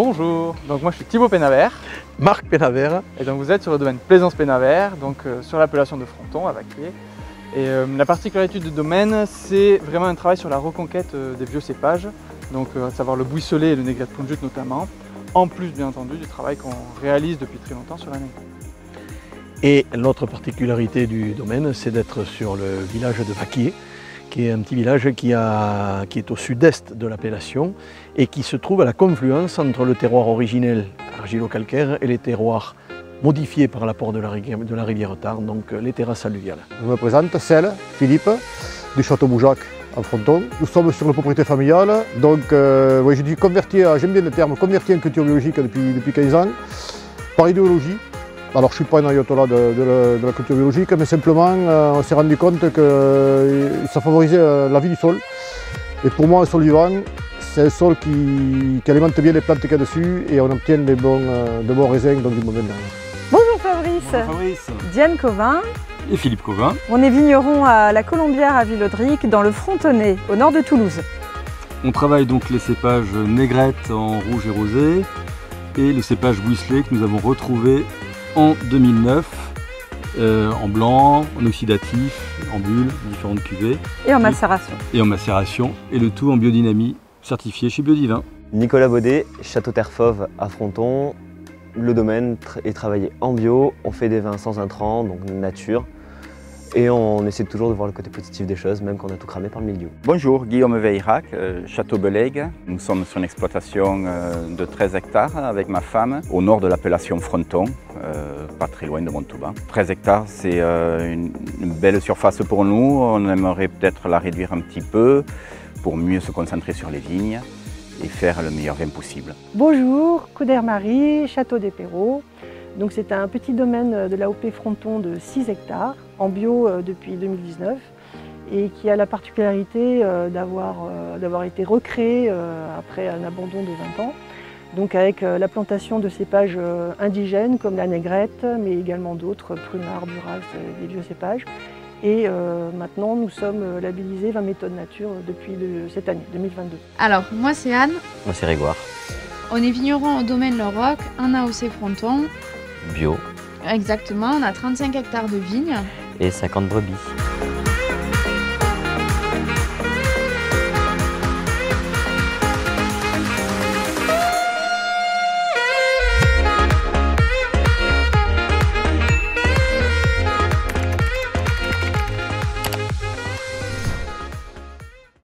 Bonjour, donc moi je suis Thibaut Pénavert. Marc Pénavert. Et donc vous êtes sur le domaine Plaisance Pénavert, donc sur l'appellation de Fronton à Vacquier. Et la particularité du domaine, c'est vraiment un travail sur la reconquête des vieux cépages, donc à savoir le buisselet et le négrette plongeute notamment, en plus bien entendu du travail qu'on réalise depuis très longtemps sur la négrette. Et l'autre particularité du domaine, c'est d'être sur le village de Vacquier, qui est un petit village qui est au sud-est de l'appellation et qui se trouve à la confluence entre le terroir originel argilo-calcaire et les terroirs modifiés par l'apport de la rivière Tarn, donc les terrasses alluviales. Je me présente, Celle, Philippe, du château Boujac à Fronton. Nous sommes sur la propriété familiale, donc je dis convertir, j'aime bien le terme, convertir en culture biologique depuis 15 ans, par idéologie. Alors je ne suis pas un ayatollah de la culture biologique, mais simplement on s'est rendu compte que ça favorisait la vie du sol. Et pour moi, un sol vivant, c'est un sol qui alimente bien les plantes qu'il y a dessus et on obtient de bons raisins, donc du bon vin. Bonjour Fabrice. Bonjour Fabrice. Diane Covin. Et Philippe Covin. On est vigneron à la Colombière à Villaudric, dans le Frontonnais, au nord de Toulouse. On travaille donc les cépages négrette en rouge et rosé et le cépage buisselet que nous avons retrouvé en 2009, en blanc, en oxydatif, en bulle, différentes cuvées. Et en macération. Et en macération, et le tout en biodynamie, certifié chez Biodivin. Nicolas Baudet, Château Terre Fauve à Fronton. Le domaine est travaillé en bio, on fait des vins sans intrants, donc nature. Et on essaie toujours de voir le côté positif des choses, même quand on a tout cramé par le milieu. Bonjour, Guillaume Veirac, Château Belegue. Nous sommes sur une exploitation de 13 hectares avec ma femme, au nord de l'appellation Fronton, pas très loin de Montauban. 13 hectares, c'est une belle surface pour nous. On aimerait peut-être la réduire un petit peu pour mieux se concentrer sur les vignes et faire le meilleur vin possible. Bonjour, Couder-Marie, Château des Perraux. Donc c'est un petit domaine de l'AOP Fronton de 6 hectares, en bio depuis 2019, et qui a la particularité d'avoir été recréé après un abandon de 20 ans. Donc avec la plantation de cépages indigènes comme la négrette, mais également d'autres, prunard, duras, des vieux cépages. Et maintenant, nous sommes labellisés 20 méthodes nature depuis cette année, 2022. Alors, moi c'est Anne. Moi c'est Grégoire. On est vigneron au domaine Le Roc, un AOC Fronton. Bio. Exactement, on a 35 hectares de vignes. Et 50 brebis.